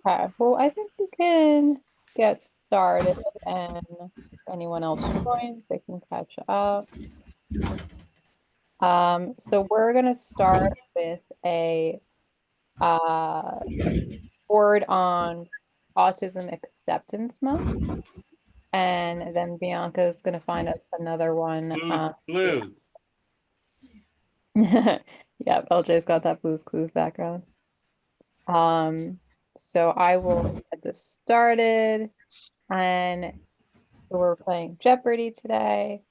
Okay, well, I think we can get started, and if anyone else joins, they can catch up. So we're gonna start with a board on Autism Acceptance Month, and then Bianca's gonna find us another one. Blue. Yeah, LJ's got that Blue's Clues background. Um, so I will get this started, and so we're playing Jeopardy today.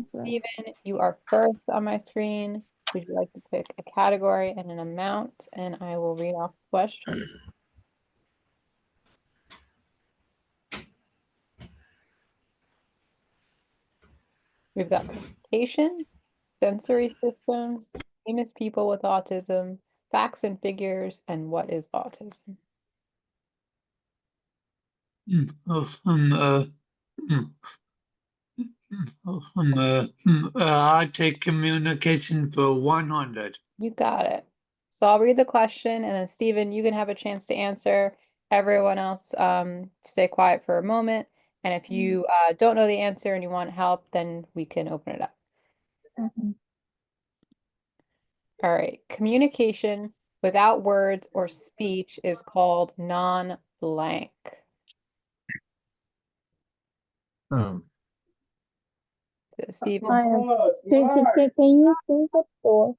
Stephen, you are first on my screen. Would you like to pick a category and an amount? And I will read off the question. We've got communication, sensory systems, famous people with autism, facts and figures, and what is autism? I take communication for 100. You got it. So I'll read the question, and then Stephen, you can have a chance to answer. Everyone else, stay quiet for a moment. And if you don't know the answer and you want help, then we can open it up. All right. Communication without words or speech is called non-blank. So Stephen, Can you say the four?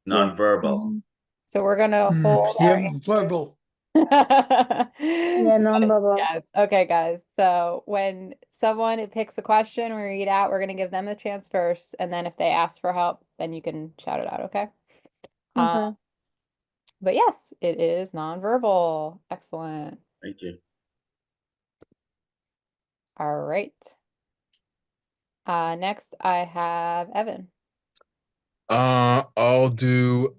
Non-verbal. so we're gonna hold our Yeah, verbal. Yeah, non-verbal. Yes. Okay, guys. So when someone picks a question, we read out, we're gonna give them the chance first, and then if they ask for help, then you can shout it out, okay? Okay. But yes, it is nonverbal. Excellent. Thank you. All right. Next I have Evan. I'll do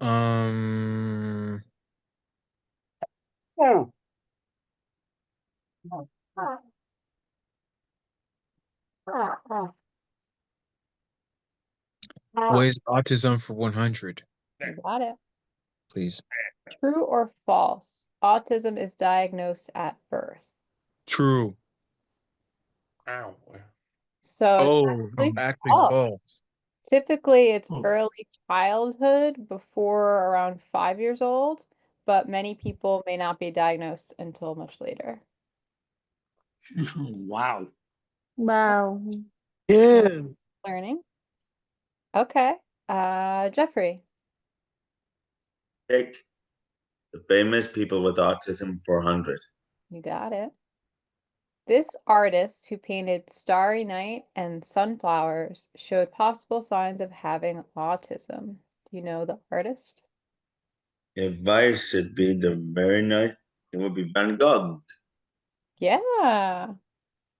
what is autism for 100, You got it. please? True or false? Autism is diagnosed at birth. True. Ow. So it's Oh, actually actually false. false. Typically, it's Oh. early childhood before around 5 years old, but many people may not be diagnosed until much later. Wow. Wow. Yeah. Learning. Okay. Jeffrey. Pick the famous people with autism 400. You got it. This artist who painted Starry Night and sunflowers showed possible signs of having autism. Do you know the artist? If I should be the very night, it would be Van Gogh. Yeah,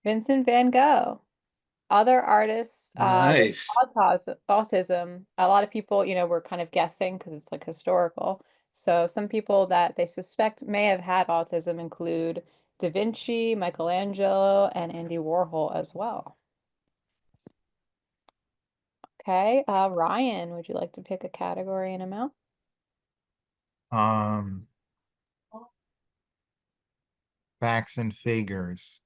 Vincent van Gogh. Other artists with Nice. autism, a lot of people, were kind of guessing because it's like historical. So some people that they suspect may have had autism include Da Vinci, Michelangelo, and Andy Warhol as well. Okay, Ryan, would you like to pick a category and amount? Facts and figures.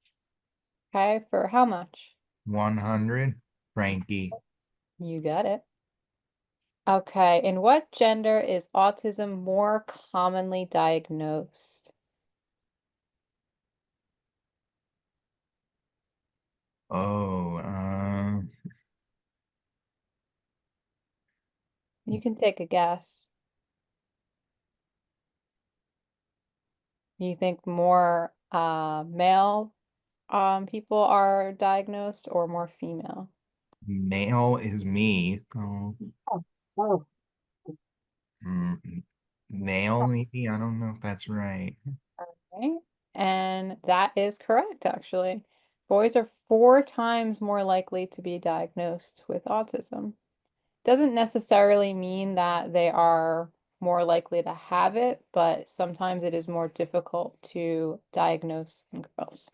Okay, for how much? 100. Frankie. You got it. Okay, in what gender is autism more commonly diagnosed? Oh, You can take a guess. You think more male people are diagnosed or more female? male is me. Oh. Male, maybe? I don't know if that's right. Okay. And that is correct, actually. Boys are 4 times more likely to be diagnosed with autism. Doesn't necessarily mean that they are more likely to have it, but sometimes it is more difficult to diagnose in girls.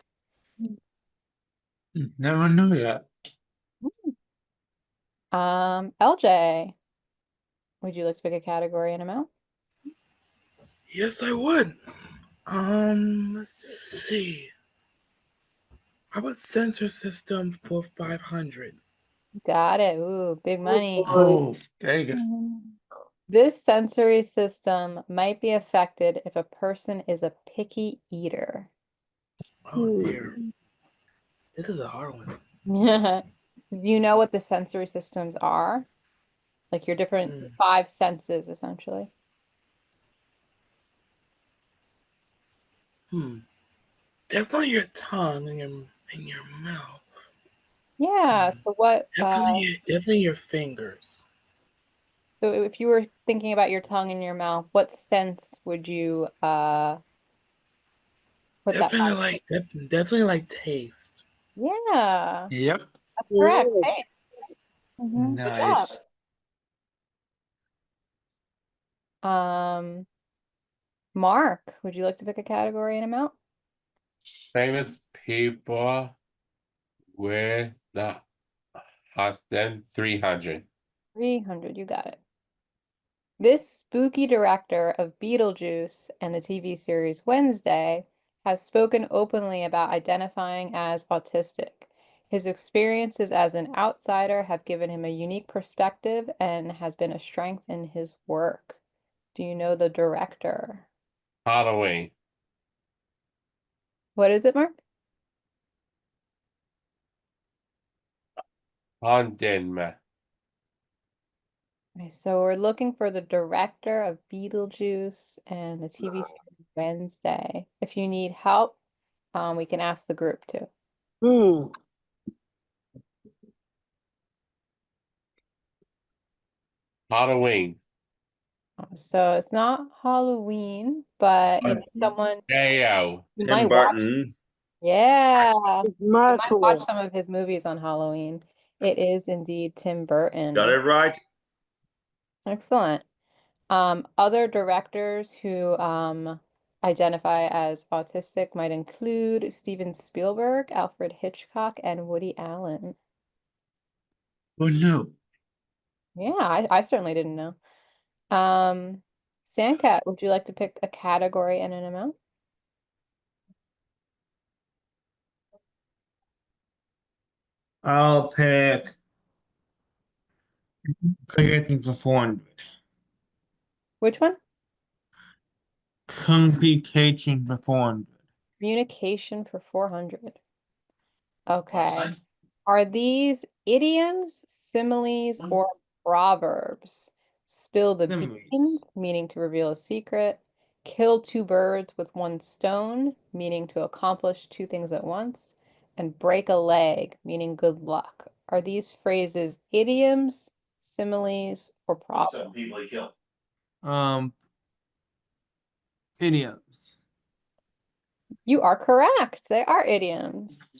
Never knew that. LJ, would you like to pick a category and amount? Yes, I would. Let's see. How about sensor system for 500? Got it. Ooh, big money. Oh, there you go. Mhm. This sensory system might be affected if a person is a picky eater. Oh dear. This is a hard one. Do you know what the sensory systems are? Like your different Hmm. 5 senses, essentially. Definitely your tongue and your mouth. Yeah, so what, Definitely your fingers. so if you were thinking about your tongue and your mouth, what sense would you put that Definitely by? like definitely like taste. Yeah, Yep. that's correct. Good. Hey, Mhm. good job. Nice. Um, Mark, would you like to pick a category and amount? Famous people with the Austin 300. 300, you got it. This spooky director of Beetlejuice and the TV series Wednesday has spoken openly about identifying as autistic. His experiences as an outsider have given him a unique perspective and has been a strength in his work. Do you know the director? Halloween. What is it, Mark? London. Okay, so we're looking for the director of Beetlejuice and the TV series Wednesday. If you need help, we can ask the group too. Halloween. So it's not Halloween, but you know, someone Mayo. you might Tim watch. Burton. Yeah, you might watch Michael. some of his movies on Halloween. It is indeed Tim Got it Burton. right? Excellent. Other directors who identify as autistic might include Steven Spielberg, Alfred Hitchcock, and Woody Allen. Oh no. Yeah, I certainly didn't know. Sandcat, would you like to pick a category and an amount? I'll pick communication for 400. Which one? Communication for 400. Communication for 400. Okay. Are these idioms, similes, or proverbs? Spill the Similes. beans, meaning to reveal a secret. Kill two birds with one stone, meaning to accomplish two things at once. And break a leg, meaning good luck. Are these phrases idioms, similes, or proverbs? Um, idioms. You are correct. They are idioms.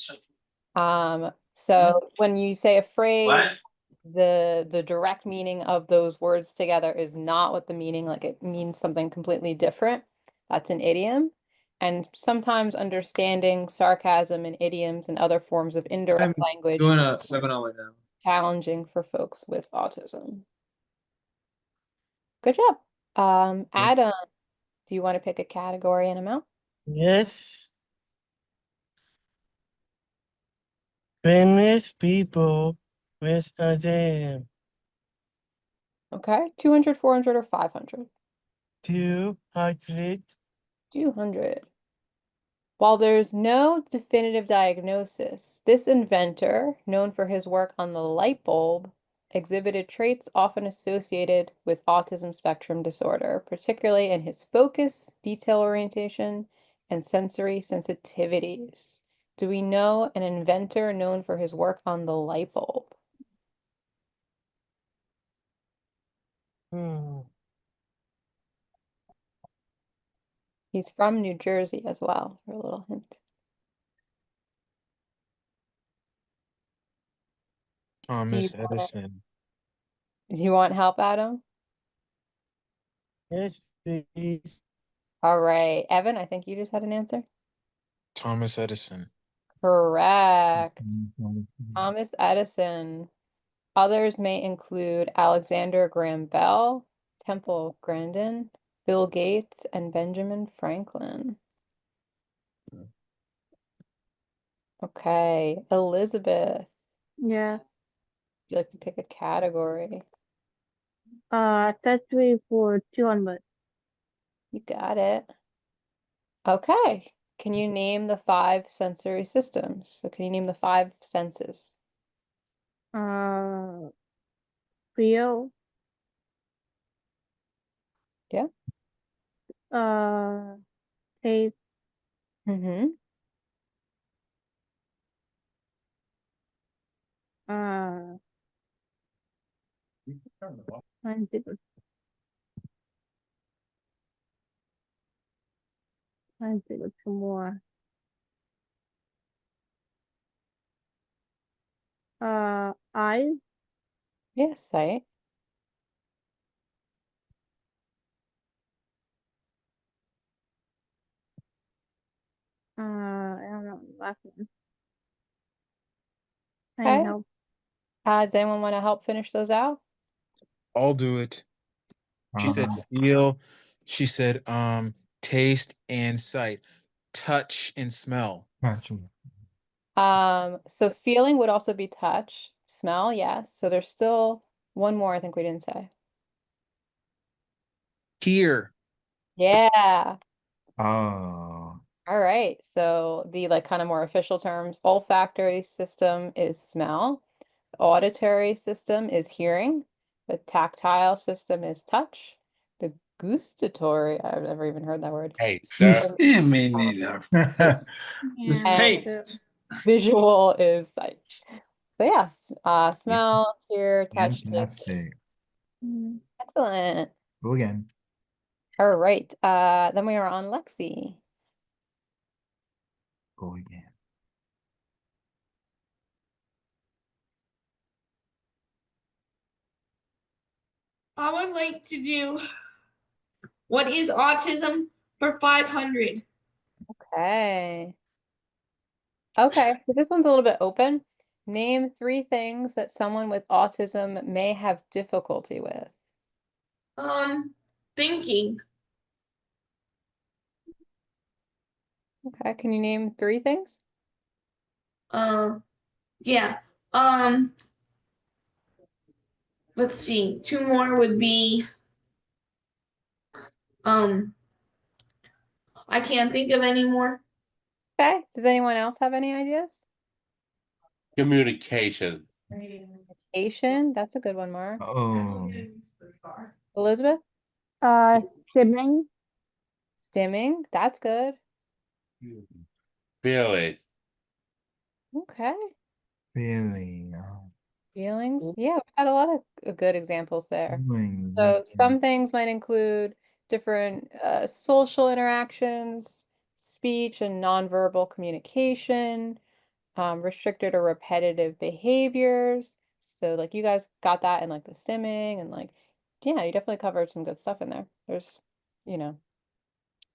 So when you say a phrase, the direct meaning of those words together is not what the meaning, like it means something completely different. That's an idiom. And sometimes understanding sarcasm and idioms and other forms of I'm indirect language doing a webinar right now. challenging for folks with autism. Good job. Adam, do you want to pick a category and amount? Yes. Famous people with a jam. Okay, 200, 400, or 500? 200. 200. While there's no definitive diagnosis, this inventor, known for his work on the light bulb, exhibited traits often associated with autism spectrum disorder, particularly in his focus, detail orientation, and sensory sensitivities. Do we know an inventor known for his work on the light bulb? Hmm. He's from New Jersey as well, for a little hint. Thomas Edison. Do you want help, Adam? Yes, please. All right, Evan, I think you just had an answer. Thomas Edison. Correct. Thomas Edison. Others may include Alexander Graham Bell, Temple Grandin, Bill Gates, and Benjamin Franklin. Okay, Elizabeth, Yeah. would you like to pick a category? Accessory for 200. You got it. Okay, can you name the 5 sensory systems? So can you name the 5 senses? Feel. Yeah. Taste. Mm-hmm. I think it's some more. Eyes. Yes, sight. I don't know. Last one. I Okay. need help. Does anyone want to help finish those out? I'll do it. She said feel. She said taste and sight, touch and smell. Gotcha. So feeling would also be touch, smell, yes. So there's still one more I think we didn't say. Hear. Yeah. Oh. All right. So the like kind of more official terms, olfactory system is smell, the auditory system is hearing, the tactile system is touch, the gustatory, I've never even heard that word. Hey, sir. Yeah, me neither. It's And taste. visual is sight. So yes, smell, hear, touch, taste. Fantastic. Mm. Excellent. Go again. All right. Then we are on Lexi. Go again. I would like to do what is autism for 500. Okay. Okay, so this one's a little bit open. Name 3 things that someone with autism may have difficulty with. Thinking. Okay, can you name 3 things? Yeah. Let's see. 2 more would be I can't think of any more. Okay, does anyone else have any ideas? Communication. Communication, that's a good one, Mark. Oh. Elizabeth? Sibling. Stimming, that's good. Feeling. Okay. Feeling. Feelings, yeah, we've got a lot of good examples there. Feelings. So some things might include different social interactions, speech and nonverbal communication, restricted or repetitive behaviors. So like you guys got that in like the stimming and like, yeah, you definitely covered some good stuff in there. There's, you know,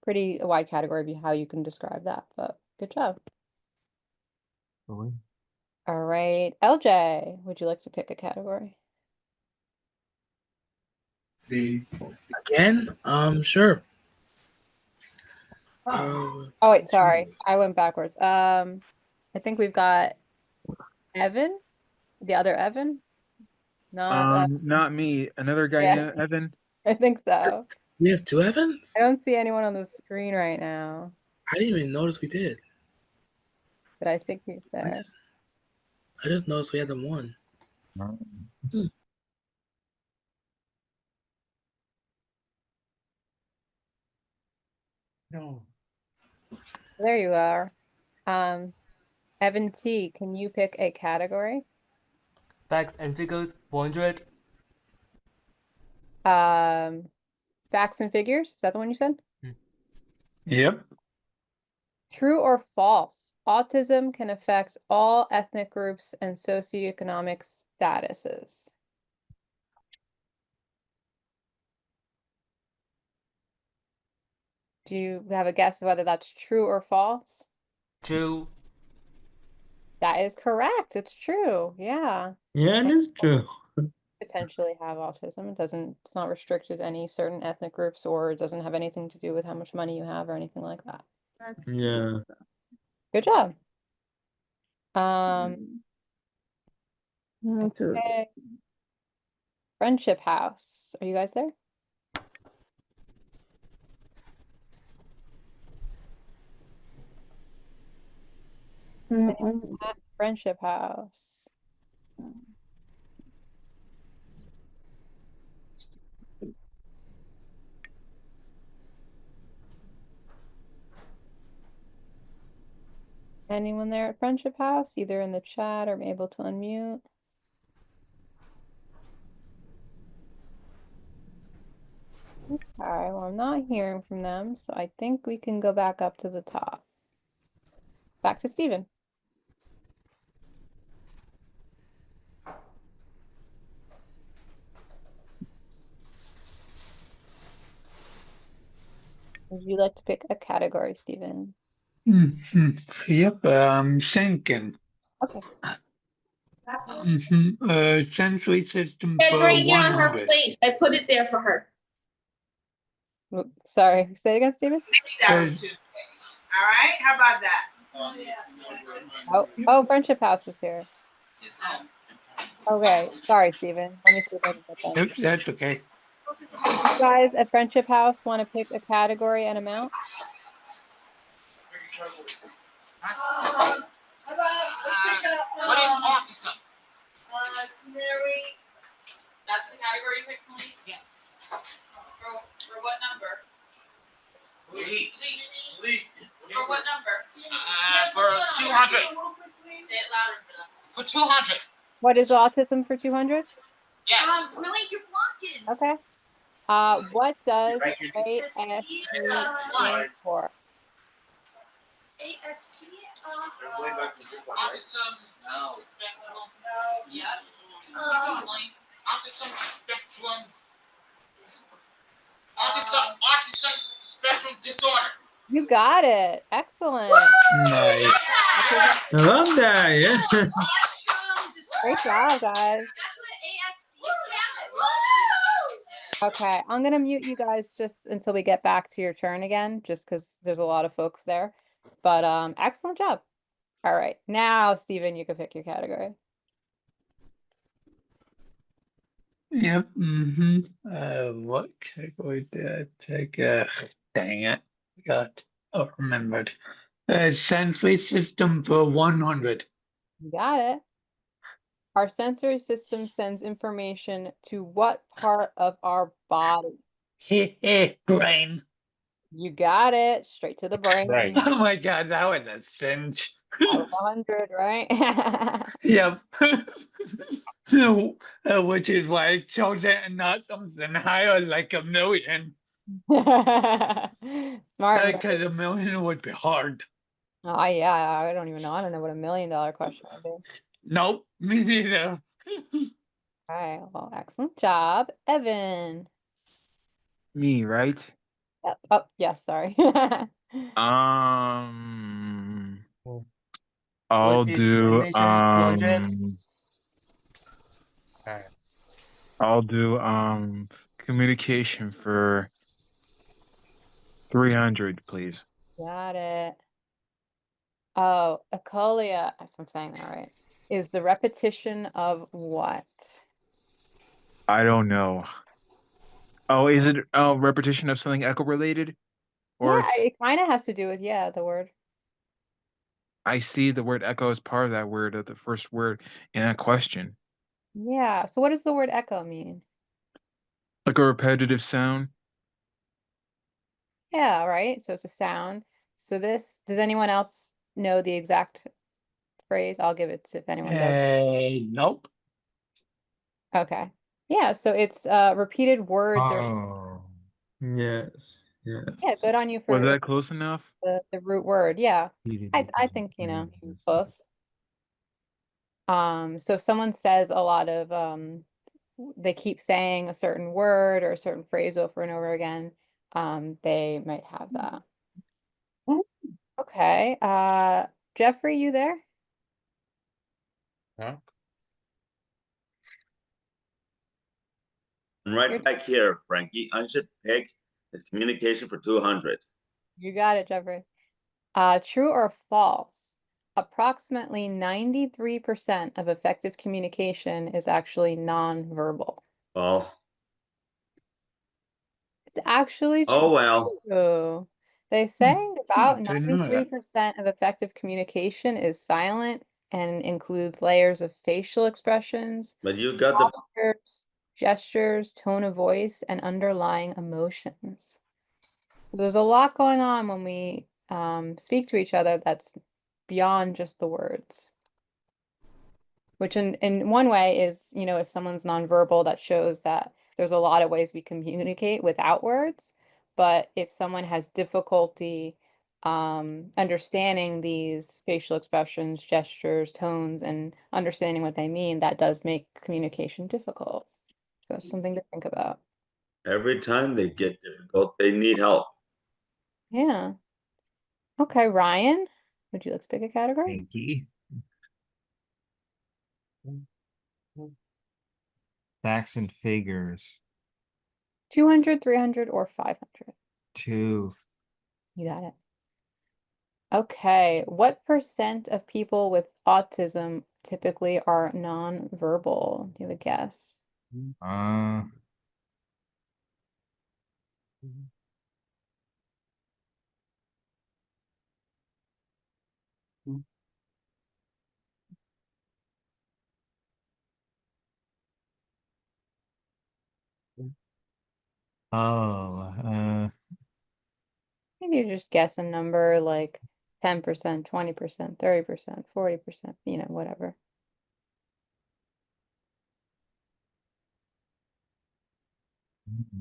pretty a wide category of how you can describe that, but good job. Really? All right, LJ, would you like to pick a category? Again? Sure. Oh wait, sorry. I went backwards. I think we've got Evan, the other Evan. Not Not me. Another guy yeah, named Evan. I think so. We have 2 Evans? I don't see anyone on the screen right now, I didn't even notice we did. but I think he's I there. just noticed we had them 1. No. No. There you are. Evan T, can you pick a category? Facts and figures 400. Facts and figures, is that the one you said? Yep. True or false? Autism can affect all ethnic groups and socioeconomic statuses. Do you have a guess of whether that's true or false? True. That is correct. It's true. Yeah. Yeah, it is true. Potentially have autism. It's not restricted to any certain ethnic groups or it doesn't have anything to do with how much money you have or anything like that. Yeah. Good job. Okay. Friendship House. Are you guys there? At Friendship House. Anyone there at Friendship House, either in the chat or able to unmute? Okay, well, I'm not hearing from them, so I think we can go back up to the top. Back to Stephen. Would you like to pick a category, Stephen? Yep, I'm thinking. Okay. Sensory system It's for right here on her 100. plate. I put it there for her. Sorry, say it again, Stephen. All right, how about that? Oh, Friendship House is here. Okay, sorry, Stephen. Let me see if I can get that. Yep, that's okay. You guys at Friendship House want to pick a category and amount? What is autism? That's the category you picked, Malik? Yeah. For what number? Leak. For what number? For 200. Say it louder for them. For 200. What is autism for 200? Yes. Malik, you're blocking. Okay. What does ASD stand for? ASD? Autism spectrum. Yeah. Autism spectrum. Autism spectrum disorder. You got it. Excellent. Nice. I love that. Yeah. Great job, guys. Okay, I'm gonna mute you guys just until we get back to your turn again, just because there's a lot of folks there. But excellent job. All right, now Stephen, you can pick your category. Yep. What category did I pick? Dang it. Remembered. Sensory system for 100. You got it. Our sensory system sends information to what part of our body? Brain. You got it. Straight to the brain. Right. Oh my god, that was a cinch. Out of 100, right? Yep. Which is why I chose it and not something higher like a million. Smart. Because a million would be hard. Oh, yeah, I don't even know. I don't know what $1 million question would be. Nope, me neither. All right, well, excellent job. Evan. Me, right? Yep. Oh, yes, sorry. I'll What is do animation 400? I'll do communication for 300, please. Got it. Oh, acolia, if I'm saying that right, is the repetition of what? I don't know. Oh, is it a repetition of something echo related? Or Yeah, it's it kind of has to do with, yeah, the word. I see the word echo as part of that word, of the first word in that question. Yeah, so what does the word echo mean? Like a repetitive sound. Yeah, right. So it's a sound. So this, does anyone else know the exact phrase? I'll give it to if anyone does. Nope. Okay. Yeah, so it's repeated words or Oh, yes, yeah, yes. good on you Was for that close enough? the root word. Yeah. I think, you know, close. So if someone says a lot of they keep saying a certain word or a certain phrase over and over again, they might have that. Okay. Jeffrey, you there? Huh? I'm right back here, Frankie. I should pick the communication for 200. You got it, Jeffrey. True or false? approximately 93% of effective communication is actually nonverbal. False. It's actually Oh, well. true. They say about Didn't know that. 93% of effective communication is silent and includes layers of facial expressions, But you got the gestures, tone of voice, and underlying emotions. There's a lot going on when we speak to each other that's beyond just the words. Which in one way is, if someone's nonverbal, that shows that there's a lot of ways we communicate without words. But if someone has difficulty understanding these facial expressions, gestures, tones, and understanding what they mean, that does make communication difficult. So it's something to think about. every time they get difficult, they need help. Yeah. Okay, Ryan, would you like to pick a category? Pinky. Facts and figures. 200, 300, or 500? 2. You got it. Okay, what percent of people with autism typically are nonverbal? Do you have a guess? Maybe you just guess a number like 10%, 20%, 30%, 40%, whatever.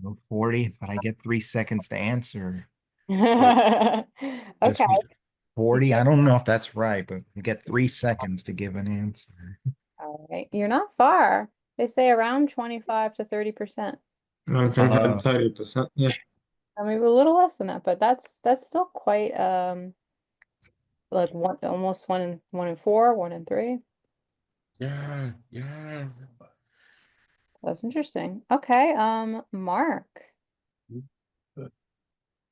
No 40, but I get 3 seconds to answer. Okay. Just 40. I don't know if that's right, but you get 3 seconds to give an answer. All right. You're not far. They say around 25 to 30%. Around 30%, yeah. Maybe a little less than that, but that's still quite like almost one in four, 1 in 3. Yeah. That's interesting. Okay, Mark.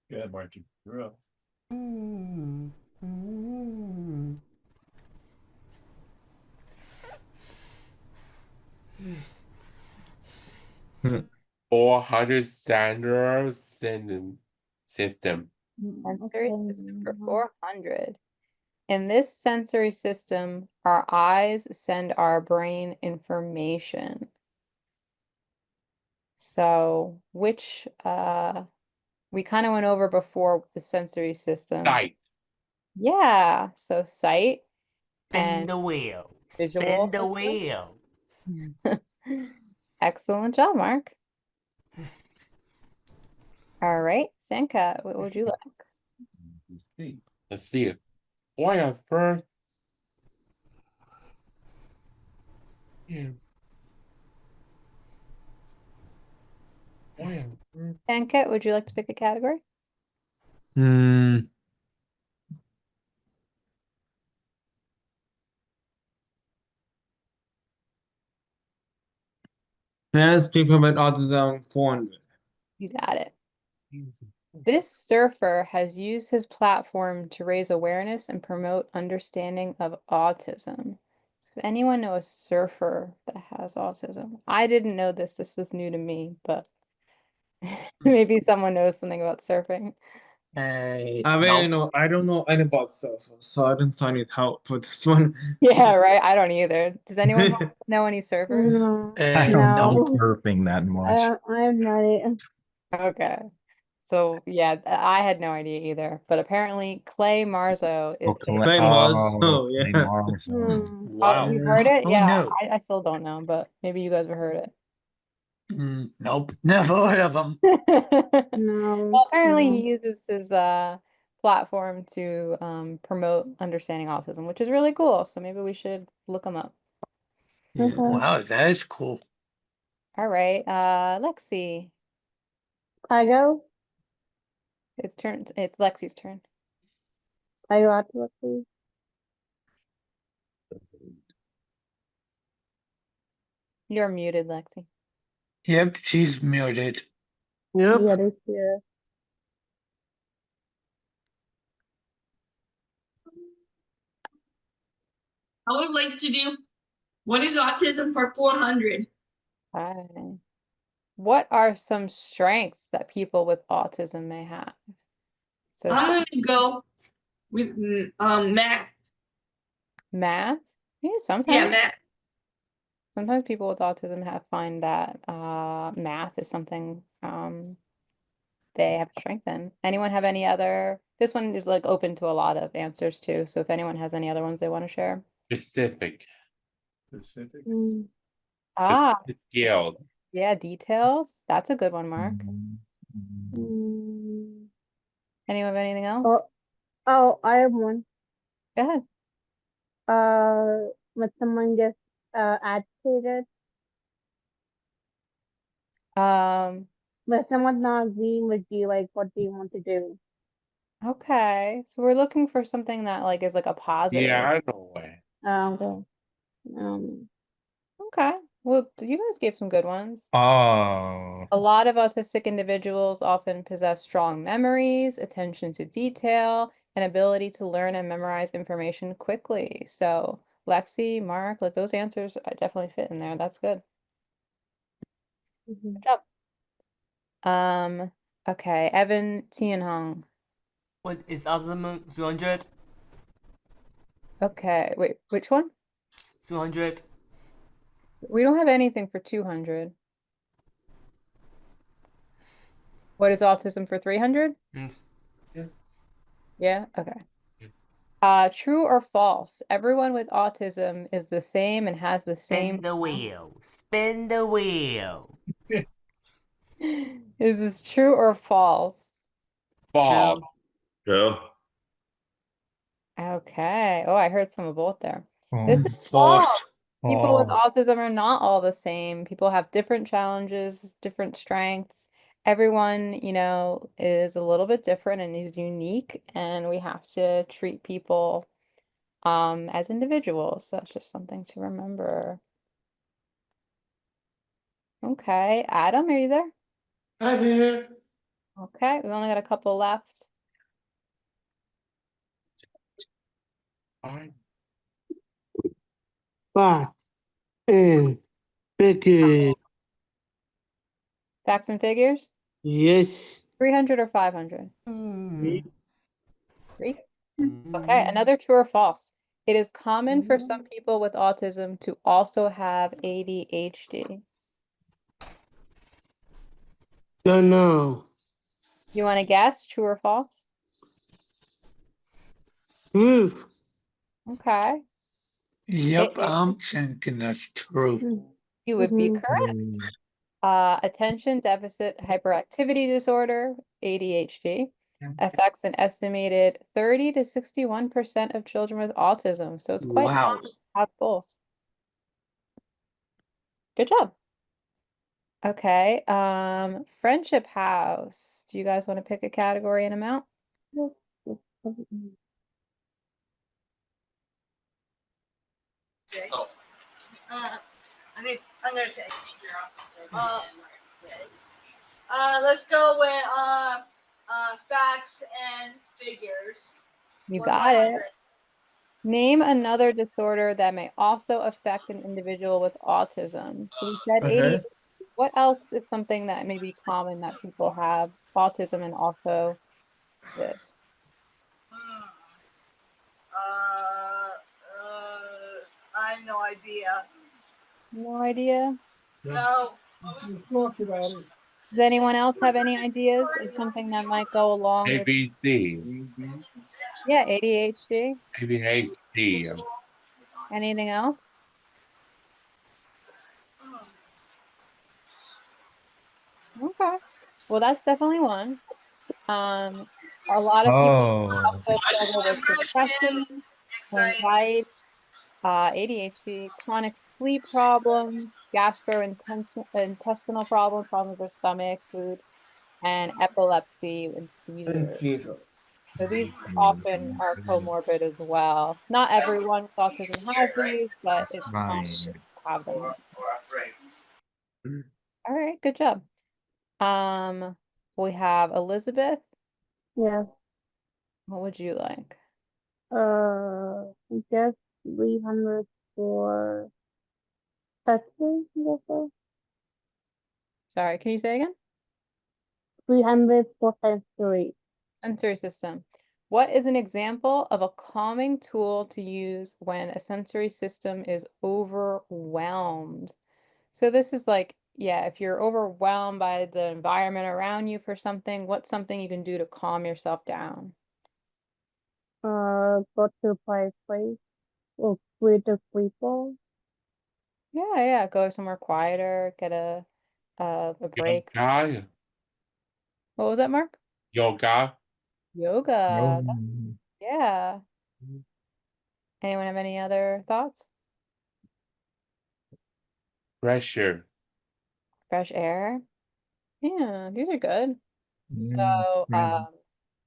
Yeah, Martin, you're up. Hmm. 400 standard system. Sensory system for 400. In this sensory system, our eyes send our brain information. So, which we kind of went over before the sensory system. Sight. Yeah, so sight Spin and the wheel. visual Spin the system. wheel. Excellent job, Mark. All right, Sanka, what would you like? Let's see it. Why on first? Yeah. Why on first? Sanka, would you like to pick a category? Trans people with autism 400. You got it. This surfer has used his platform to raise awareness and promote understanding of autism. Does anyone know a surfer that has autism? I didn't know this. This was new to me, but maybe someone knows something about surfing. I don't know any about surfers, so I don't need help with this one. Yeah, right. I don't either. Does anyone know any surfers? No. I don't know No. surfing that much. I have no idea. Okay. So yeah, I had no idea either. But apparently Clay Marzo is Clay Marzo, yeah. Clay Marzo. Oh, you heard it? Oh, Yeah, no. I still don't know, but maybe you guys have heard it. Nope, never heard of them. No. Well, apparently no. he uses his platform to promote understanding autism, which is really cool. So maybe we should look him up. Okay. Wow, that is cool. All right, Lexi. I go? It's Lexi's turn. I go after Lexi. You're muted, Lexi. Yep, she's muted. Yep. Yeah, this year. I would like to do what is autism for 400? Okay. What are some strengths that people with autism may have? So I'm gonna go with math. math? Yeah, Yeah, sometimes. math. Sometimes people with autism find that math is something they have strength in. Anyone have any other? This one is like open to a lot of answers too. So if anyone has any other ones they want to share. Specific. Specifics. Mm. Ah, Scaled. yeah, details. That's a good one, Mark. Mm. Anyone have anything else? Oh, I have one. Go ahead. When someone gets agitated, when someone's not agreeing with you, like, what do you want to do? Okay. So we're looking for something that like is like a positive. Yeah, I know way. Okay. Okay. Well, you guys gave some good ones. Oh. A lot of autistic individuals often possess strong memories, attention to detail, and ability to learn and memorize information quickly. So, Lexi, Mark, like those answers definitely fit in there. That's good. Good job. Okay, Evan Tianhong. What is autism 200? Okay, wait, which one? 200. We don't have anything for 200. What is autism for 300? Yeah, okay. True or false? Everyone with autism is the same and has the same. Spin the wheel. Spin the wheel. Is this true or false? False. True. Okay. Oh, I heard some of both there. This is False. false. People with Oh. autism are not all the same. People have different challenges, different strengths. Everyone, is a little bit different and is unique, and we have to treat people as individuals. So that's just something to remember. Okay, Adam, are you there? I'm here. Okay, we only got a couple left. Facts and figures. Facts and figures? Yes. 300 or 500? Mm. 3? Okay, another true or false. It is common for some people with autism to also have ADHD. Don't know. You want to guess, true or false? True. Okay. Yep, It I'm is, thinking that's true. you would be correct. Attention deficit hyperactivity disorder, ADHD, affects an estimated 30 to 61% of children with autism. So it's quite Wow. common to have both. Good job. Okay. Friendship house. Do you guys want to pick a category and amount? Oh. I'm gonna pick. Let's go with facts and figures. You For got it. 500. Name another disorder that may also affect an individual with autism. So we said Okay. ADHD. What else is something that may be common that people have autism and also this? I have no idea. No idea. No. Does anyone else have any ideas of something that might go along with? ABC. Yeah, ADHD. ADHD. Anything else? Okay. Well, that's definitely one. A lot of people Oh. also struggle with depression, anxiety, ADHD, chronic sleep problems, gastrointestinal problems, problems with stomach, food, and epilepsy and seizures. So these often are comorbid as well. Not everyone with autism has these, but it's common Right. to have them. All right, good job. We have Elizabeth. Yeah. What would you like? I guess 300 for touching, I guess so. Sorry, can you say again? 300 for sensory. Sensory system. What is an example of a calming tool to use when a sensory system is overwhelmed? So this is like, yeah, if you're overwhelmed by the environment around you for something, what's something you can do to calm yourself down? Go to a quiet place or with a people. Yeah, go somewhere quieter, get a break. Yoga. What was that, Mark? Yoga. Yoga. Yeah. Anyone have any other thoughts? Pressure. Fresh air. Yeah, these are good. So,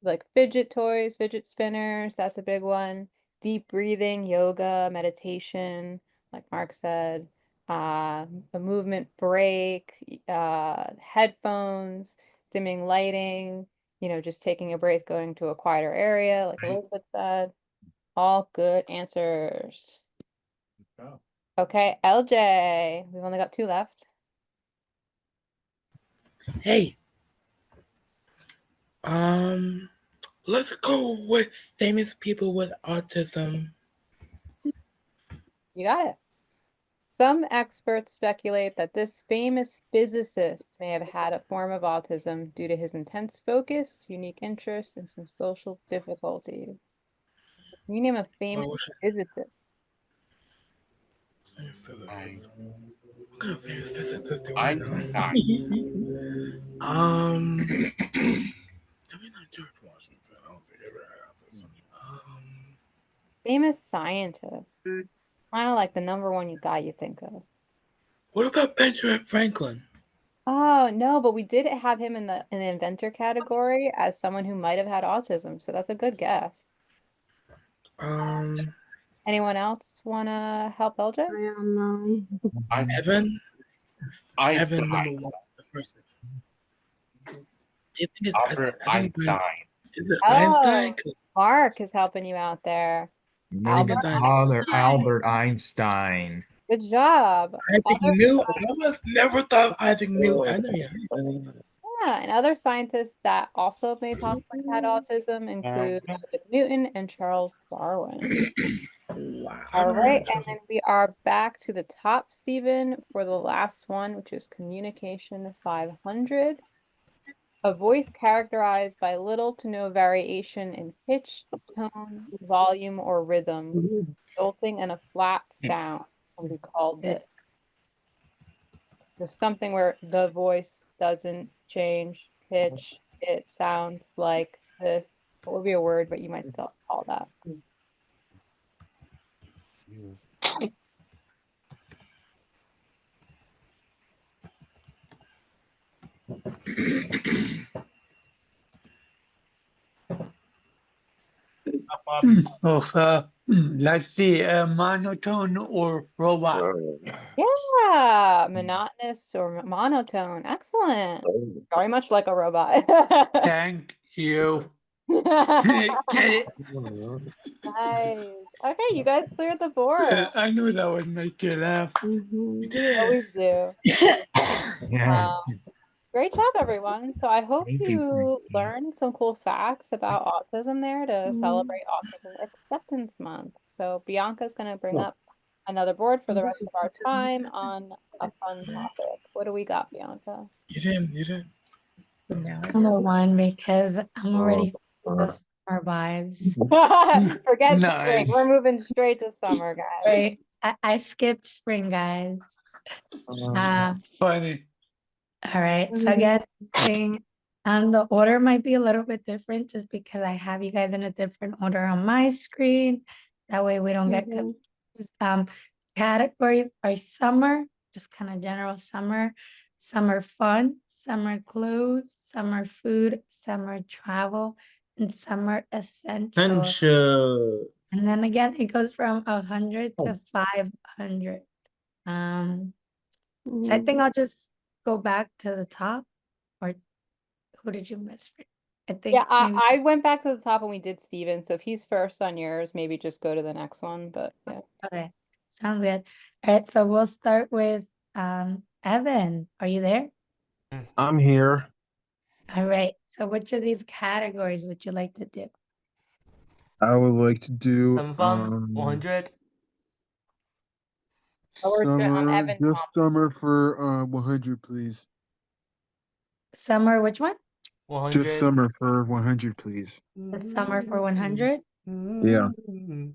like fidget toys, fidget spinners, that's a big one. Deep breathing, yoga, meditation, like Mark said. A movement break, headphones, dimming lighting, just taking a break, going to a quieter area, like Elizabeth said. All good answers. Okay, LJ, we've only got 2 left. Hey. Let's go with famous people with autism. You got it. Some experts speculate that this famous physicist may have had a form of autism due to his intense focus, unique interests, and some social difficulties. Can you name a famous physicist? What kind of famous physicist do I know? Einstein. I mean, not George Washington. I don't think he ever had autism. Famous scientist. Kind of like the number one you think of. What about Benjamin Franklin? Oh, no, but we did have him in the inventor category as someone who might have had autism, so that's a good guess. Anyone else want to help LJ? I don't know. Evan? Einstein. Evan, number 1, the person. Do you think it's Albert Einstein. Is it Oh, Einstein? Mark is helping you out there. Albert Einstein. Good job. Isaac Newton. I would have never thought of Isaac Newton. I know you had Yeah, and other scientists that also may possibly had autism include Isaac Newton and Charles Darwin. Wow. All right, and then we are back to the top, Stephen, for the last one, which is Communication 500. A voice characterized by little to no variation in pitch, tone, volume, or rhythm, resulting in a flat sound, and we called it. So something where the voice doesn't change pitch, it sounds like this. It would be a word, but you might still call that. Let's see, monotone or robot. Yeah, monotonous or monotone. Excellent. Very much like a robot. Thank you. Get it? Nice. Okay, you guys cleared the board. I knew that would make you laugh. You did. Always do. Yeah. Great job, everyone. So I hope Thank you, you learned some cool facts about autism there to celebrate Autism Acceptance Month. So Bianca's going to bring up another board for the rest of our time on a fun topic. What do we got, Bianca? You didn't. Number 1, because I'm already those summer vibes. Forget Nice. spring. We're moving straight to summer, guys. Right. I skipped spring, guys. Funny. All right. So again, thing, the order might be a little bit different just because I have you guys in a different order on my screen. That way we don't get confused. Categories are summer, just kind of general summer, summer fun, summer clothes, summer food, summer travel, and summer essentials. And then again, it goes from 100 to 500. So I think I'll just go back to the top, or who did you miss? I think Yeah, maybe. I went back to the top and we did Steven. So if he's first on yours, maybe just go to the next one. But yeah. Okay, sounds good. All right, so we'll start with Evan. Are you there? I'm here. All right. So which of these categories would you like to do? I would like to do Some fun. 100. summer, just summer for 100, please. Summer, which one? 100. Just summer for 100, please. The summer for 100? Yeah.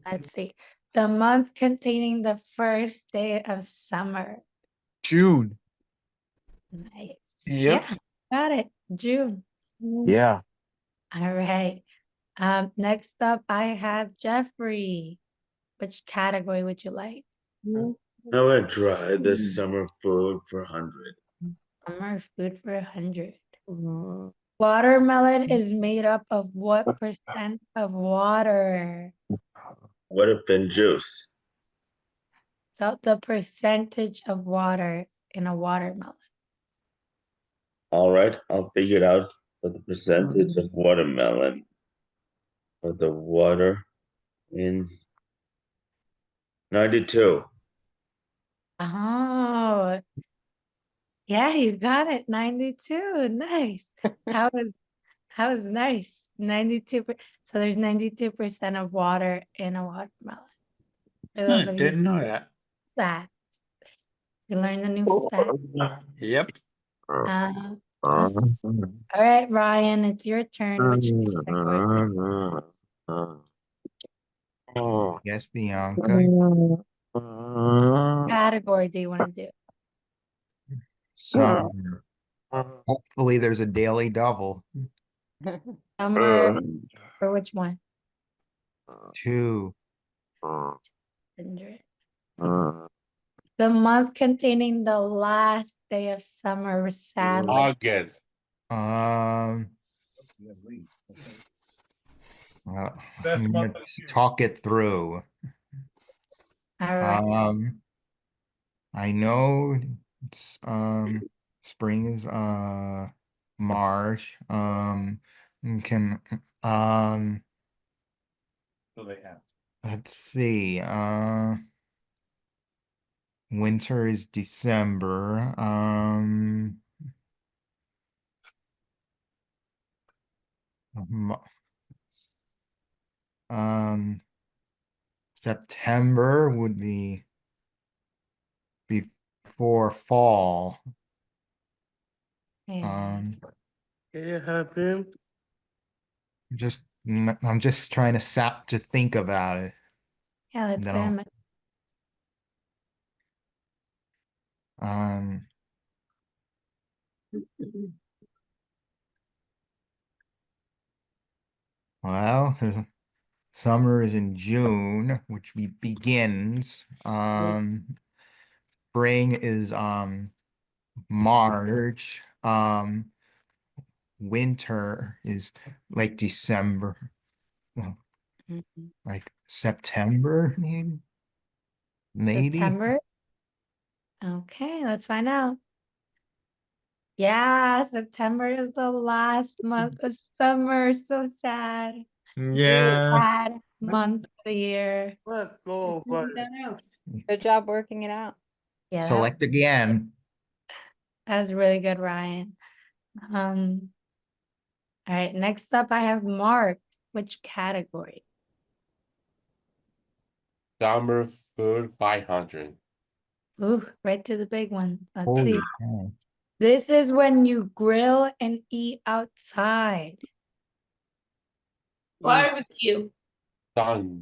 Let's see. The month containing the first day of summer. June. Nice. Yep. Yeah, got it. June. Yeah. All right. Next up, I have Jeffrey. Which category would you like? I would try the summer food for 100. Summer food for 100. Watermelon is made up of what percent of water? Would have been juice. So the percentage of water in a watermelon. All right, I'll figure it out for the percentage of watermelon. For the water in 92. Oh, yeah, you got it. 92. Nice. That was nice. 92. So there's 92% of water in a watermelon. For those I of you didn't know that. that you learned a new fact. Yep. Awesome. All right, Ryan, it's your turn. Which category? Yes, Bianca. Category do you want to do? Summer. Hopefully there's a daily double. Summer for which one? 2. 100. The month containing the last day of summer, sadly. August. I'm gonna talk it through. All right. I know it's spring is March. Can let's see. Winter is December. Mo- September would be before fall. Yeah. It happened. I'm just trying to think about it. Yeah, that's Then very much. Well, summer is in June, which begins. Spring is March. Winter is like December. Well, like September, maybe? September? Okay, let's find out. Yeah, September is the last month of summer. So sad. Yeah. Sad month of the year. Let's go, buddy. Good job working it out. Yeah, Select again. that was really good, Ryan. All right, next up I have marked. Which category? Summer food 500. Ooh, right to the big one. Let's Holy see. cow. This is when you grill and eat outside. Barbecue. Summer.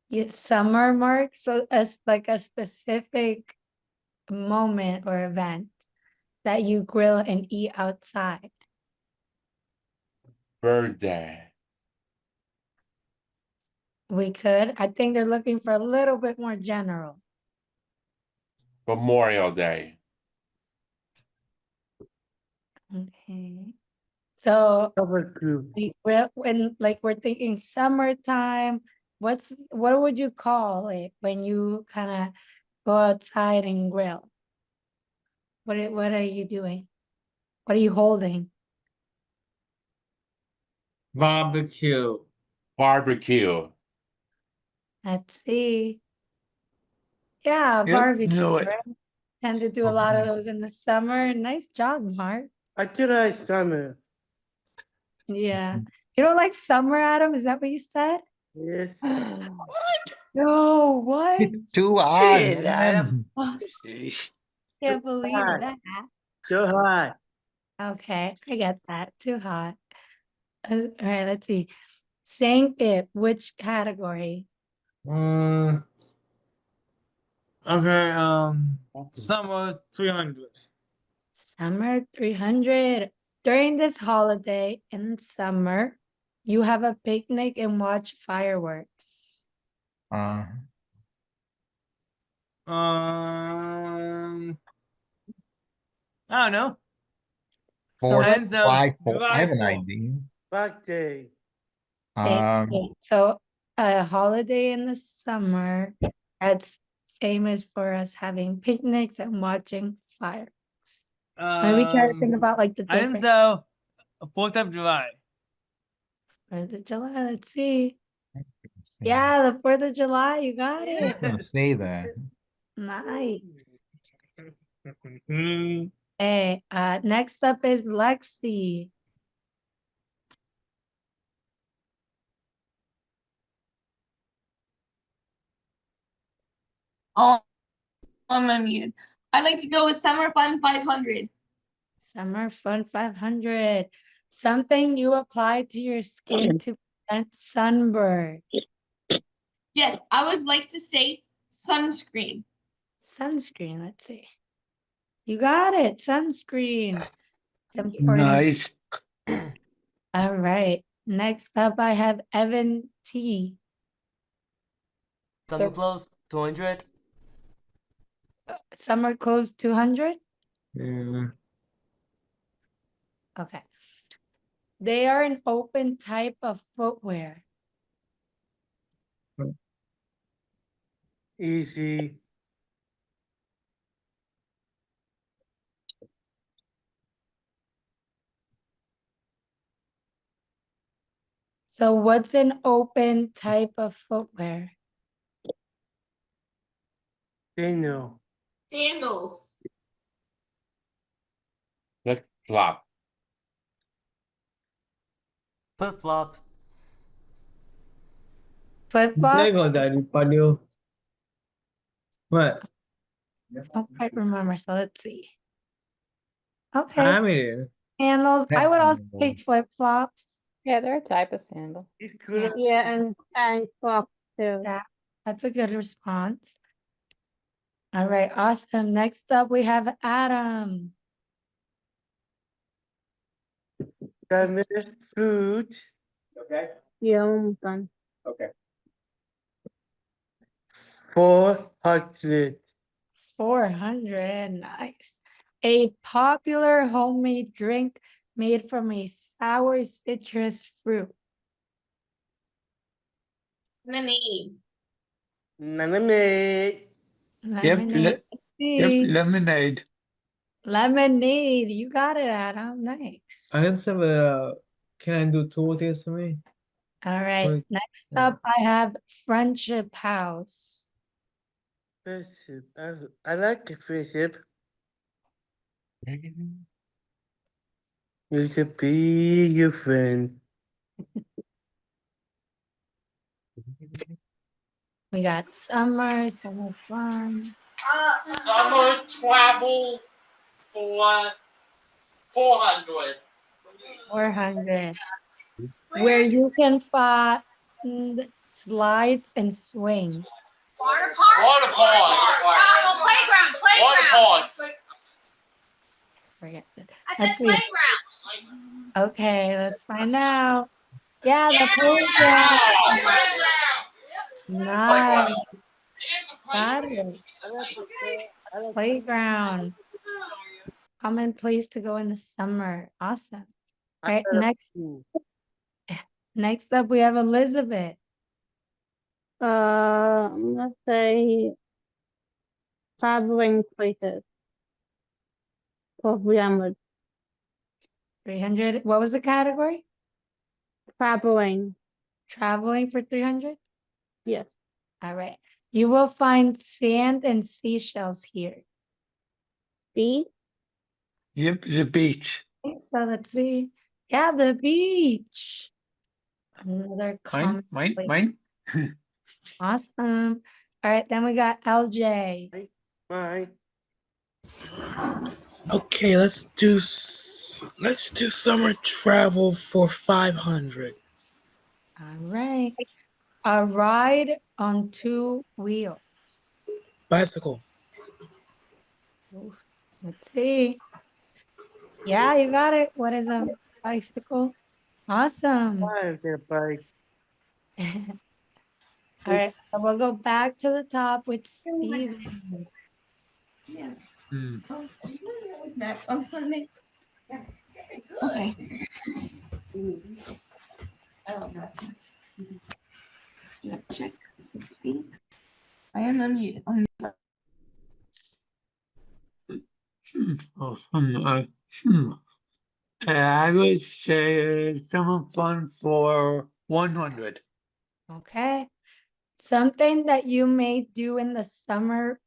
It's summer, Mark. So as like a specific moment or event that you grill and eat outside. Birthday. We could. I think they're looking for a little bit more general. Memorial Day. Okay. So we grill when like we're thinking summertime. What would you call it when you kind of go outside and grill? What are you doing? What are you holding? Barbecue. Barbecue. Let's see. Yeah, Yep, barbecue. knew it. Right? Tend to do a lot of those in the summer. Nice job, Mark. I do like summer. Yeah. You don't like summer, Adam? Is that what you said? Yes. No, what? Too hot, Shit, Adam. man. Oh, Sheesh. can't believe hot. that. So hot. Okay, I get that. Too hot. All right, let's see. Saint it, which category? Okay, summer 300. Summer 300. During this holiday in summer, you have a picnic and watch fireworks. I don't know. So Fourth, what? And July 4th. I July have an 4th. idea. Back day. So a holiday in the summer that's famous for us having picnics and watching fireworks. Maybe try to think about like the And different so 4th of July. 4th of July. Let's see. Yeah, the 4th of July. You got I was it. gonna say that. Nice. Hey, next up is Lexi. Oh, I'm unmuted. I'd like to go with Summer Fun 500. Summer Fun 500. Something you apply to your skin to prevent sunburn. Yes, I would like to say sunscreen. Sunscreen, let's see. You got it, sunscreen. It's important. Nice. All right. Next up, I have Evan T. Summer clothes 200. Summer clothes 200? Yeah. Okay. They are an open type of footwear. Easy. So what's an open type of footwear? They know. Sandals. Flip flop. Flip flop. Flip-flops? There go Daddy Padio. What? I don't quite remember, so let's see. Okay. I'm here. Sandals. I would also take flip-flops. Yeah, they're a type of sandal. Yeah, and Crocs too. Yeah, that's a good response. All right, awesome. Next up, we have Adam. Summer food. Okay. Yeah, almost done. Okay. 400. 400, nice. A popular homemade drink made from a sour citrus fruit. Lemonade. Lemonade. Lemonade. Lemonade. Lemonade. You got it, Adam. Nice. I can have can I do 2 of these for me? All right. Wait, Next yeah. up, I have Friendship House. Friendship. I like a friendship. You should be your friend. We got summer fun. Summer travel for 400. 400. Where you can find slides and swings. Water park? Water park. Playground. Water park. Forget it. I said Let's see. playground. Okay, let's find out. Yeah, the playground. Nice. Got it. Playground. Common place to go in the summer. Awesome. All right, next up we have Elizabeth. I'm gonna say traveling places. 1200. 300. What was the category? Traveling. Traveling for 300? Yes. All right. You will find sand and seashells here. Beach? Yep, the beach. Okay, so let's see. Yeah, the beach. Another Mine, common mine. Awesome. All right, then we got LJ. Bye. Okay, let's do summer travel for 500. All right. A ride on 2 wheels. Bicycle. Oof. Let's see. Yeah, you got it. What is a bicycle? Awesome. Bye, the bike. All right, so we'll go back to the top with Steven. Yeah. Hmm. Oh, was next on Sunday? Yes. Okay. I don't know. Check. I am unmuted. Oh, I would say summer fun for 100. Okay. Something that you may do in the summer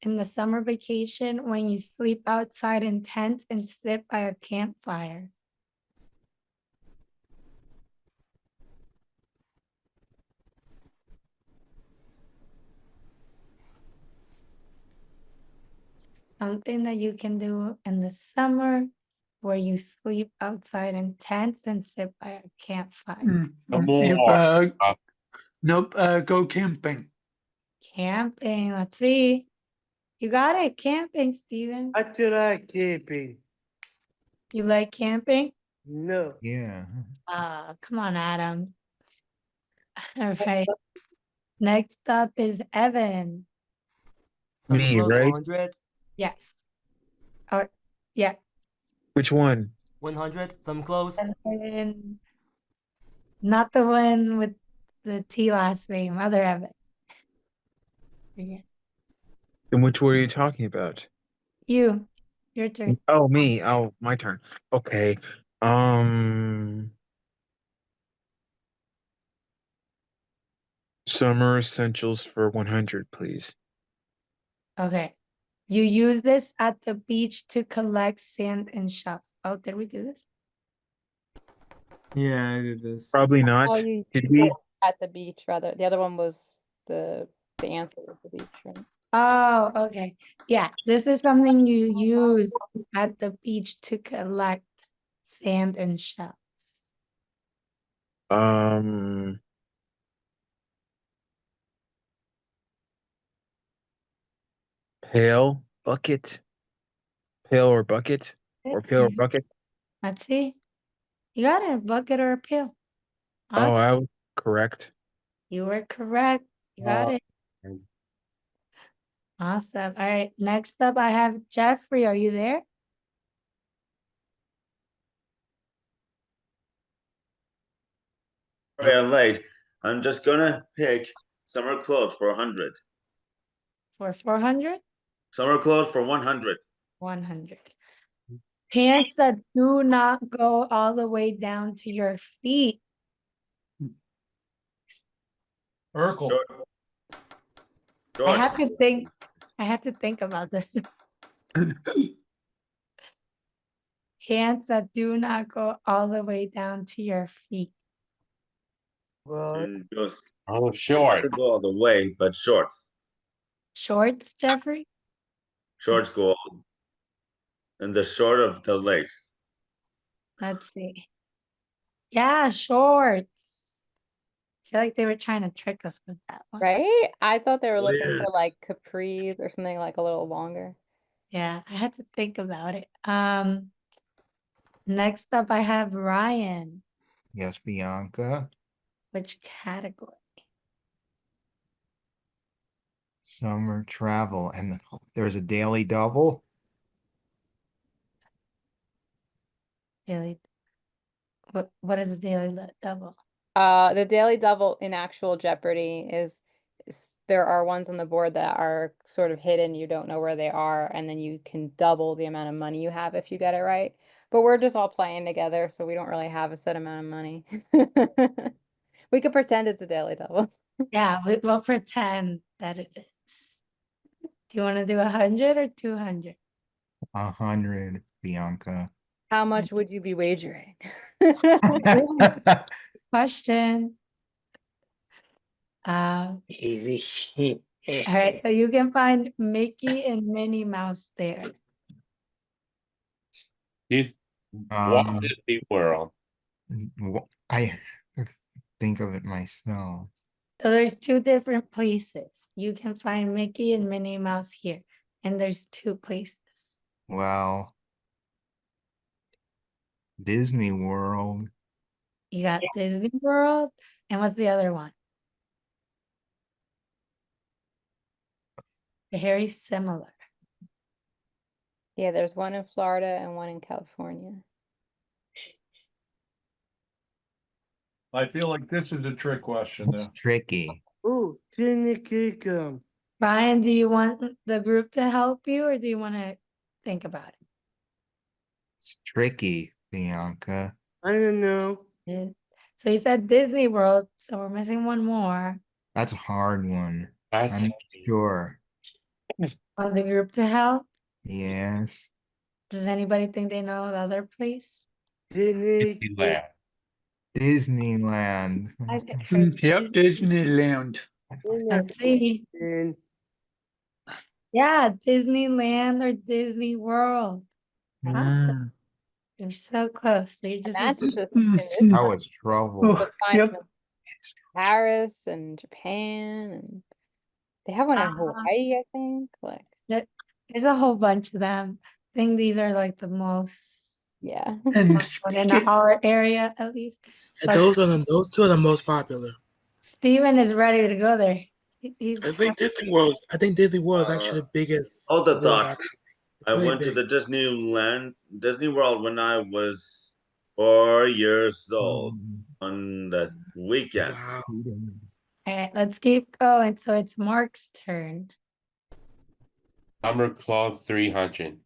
vacation when you sleep outside in tents and sit by a campfire. Something that you can do in the summer where you sleep outside in tents and sit by a campfire. Nope, go camping. Camping, let's see. You got it, camping, Steven. I do like camping. You like camping? No. Yeah. Come on, Adam. All right. Next up is Evan. Some Me, close right? 100. Yes. Oh, yeah. Which one? 100. Some close. And not the one with the T last name, other Evan. Yeah. And which one are you talking about? Your turn. Oh, me. Oh, my turn. Okay. Um, Summer essentials for 100, please. Okay. You use this at the beach to collect sand and shells. Oh, did we do this? Yeah, I did this. Probably Oh, not. you Did used we? it at the beach rather. The other one was the answer was the beach, right? Oh, okay. Yeah, this is something you use at the beach to collect sand and shells. Pail, bucket, pail or bucket, or pail or bucket. Let's see. You got a bucket or a pail. Oh, Awesome. I was correct. You were correct. You got it. Awesome. All right. Next up, I have Jeffrey. Are you there? Sorry, I'm late. I'm just gonna pick summer clothes for 100. For 400? Summer clothes for 100. 100. Pants that do not go all the way down to your feet. Urkel. I have to think. I have to think about this. Pants that do not go all the way down to your feet. Well, Just Oh, short. to go all the way, but short. Shorts, Jeffrey? Shorts go all in the short of the legs. Let's see. Yeah, shorts. I feel like they were trying to trick us with that one. Right? I thought they were looking for Yes. like capris or something like a little longer. Yeah, I had to think about it. Next up I have Ryan. Yes, Bianca. Which category? Summer travel. And there's a daily double. Daily. What is a daily double? The daily double in actual Jeopardy is there are ones on the board that are sort of hidden, you don't know where they are, and then you can double the amount of money you have if you get it right. But we're just all playing together, so we don't really have a set amount of money. We could pretend it's a daily double. Yeah, we'll pretend that it is. Do you want to do 100 or 200? 100, Bianca. How much would you be wagering? Question. All right, so you can find Mickey and Minnie Mouse there. This Walt Disney World. I think of it myself. So there's two different places. You can find Mickey and Minnie Mouse here, and there's two places. Well, Disney World. You got Disney World, and what's the other one? They're very similar. Yeah, there's one in Florida and one in California. I feel like this is a trick question It's though. tricky. Ooh, didn't kick him. Brian, do you want the group to help you, or do you want to think about it? It's tricky, Bianca. I don't know. Yeah. So you said Disney World, so we're missing one more. That's a hard one. I'm not sure. Want the group to help? Yes. Does anybody think they know the other place? Disneyland. Disneyland. Yep, Disneyland. Let's see. Yeah, Disneyland or Disney World. Awesome. You're so close. So you're just That's just I was trouble. Yep. Paris and Japan, and they have one in Hawaii, I think. Like, there's a whole bunch of them. I think these are like the most, yeah, in our area at least. And those two are the most popular. Steven is ready to go there. I think Disney World is actually the biggest. Hold the thought. I way went to big. the Disney World when I was 4 years old on that weekend. Wow. All right, let's keep going. So it's Mark's turn. Summer Clause 300.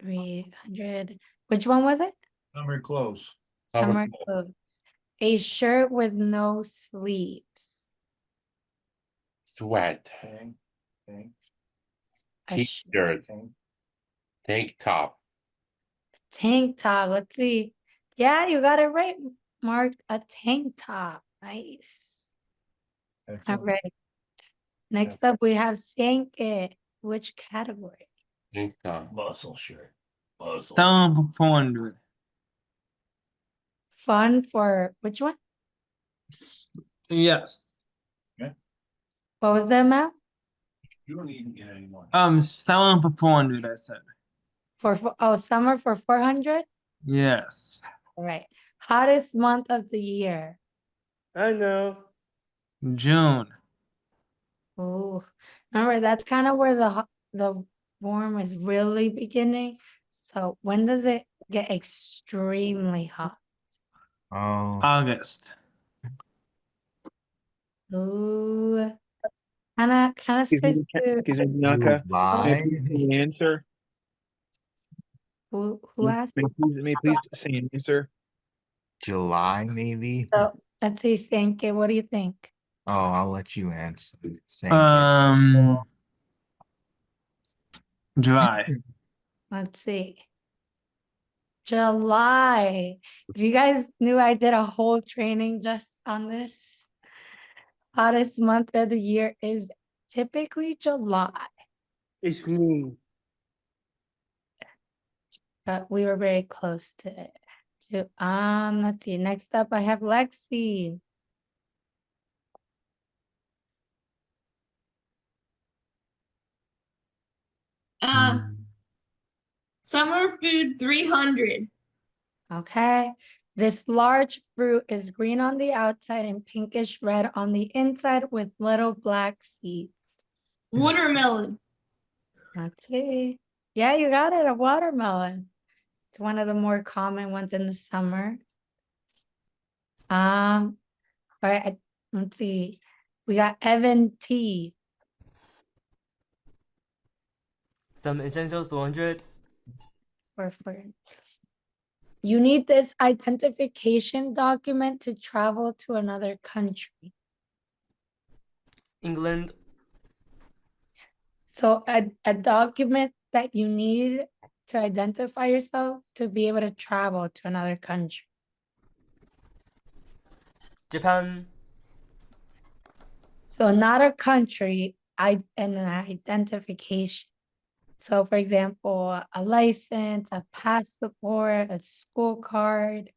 300. Which one was it? Summer clothes. Summer clothes. A shirt with no sleeves. Sweat. T-shirt. Tank top. Tank top. Let's see. Yeah, you got it right, Mark. A tank top. Nice. All right. Next up, we have Sank It. Which category? Tank top. Muscle shirt. Muscle. Someone for 400. Fun for which one? Yes. What was the amount? You don't even get any more. Someone for 400, I said. Summer for 400? Yes. All right. Hottest month of the year. I know. June. Oh, remember that's kind of where the warm is really beginning. So when does it get extremely hot? Oh. August. Ooh, kind of switch to Bianca. July? The answer. who asked? May please say an answer. July, maybe? So let's see, Sanke, what do you think? Oh, I'll let you answer. July. Let's see. July. If you guys knew I did a whole training just on this, hottest month of the year is typically July. It's me. But we were very close to it. Let's see. Next up, I have Lexi. Summer food 300. Okay. This large fruit is green on the outside and pinkish red on the inside with little black seeds. Watermelon. Let's see. Yeah, you got it, a watermelon. It's one of the more common ones in the summer. All right, let's see. We got Evan T. Some essentials 200. or for you need this identification document to travel to another country. England. So a document that you need to identify yourself to be able to travel to another country. Japan. So not a country, and an identification. So for example, a license, a passport, a school card.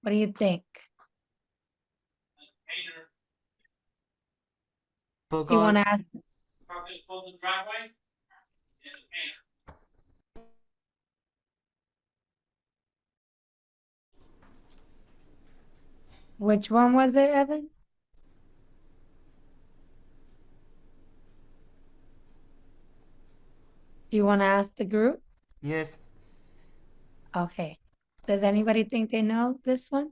What do you think? Do you want to ask? Which one was it, Evan? Do you want to ask the group? Yes. Okay. Does anybody think they know this one?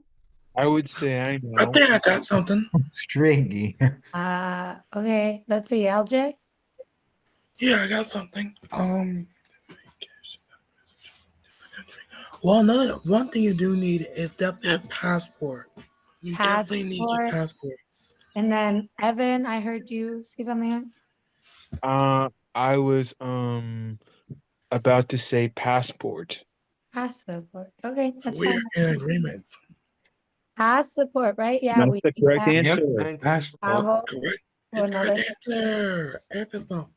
I would say I know. I think I got something. It's tricky. Okay. Let's see, LJ. Yeah, I got something. Well, one thing you do need is definitely a passport. You definitely need your passports. And then Evan, I heard you say something. I was about to say passport. Passport. Okay, So that's we're fine. in agreement. Passport, right? Yeah, That's we the need correct that. answer. Right. Passport. Travel Correct. to It's another. correct answer. Airfist bump.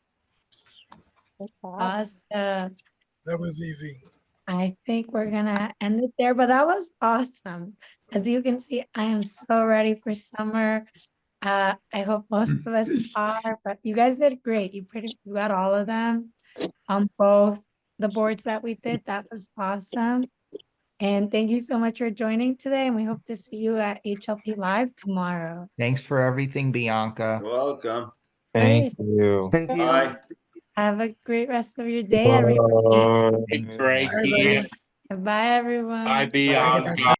Awesome. That was easy. I think we're gonna end it there, but that was awesome. As you can see, I am so ready for summer. I hope most of us are, but you guys did great. You got all of them on both the boards that we did. That was awesome. And thank you so much for joining today. And we hope to see you at HLP Live tomorrow. Thanks for everything, Bianca. You're welcome. Thank you. Thank you. Bye. Have a great rest of your day, everybody. Great. Bye, everybody. Bye, everyone. Bye, Bianca.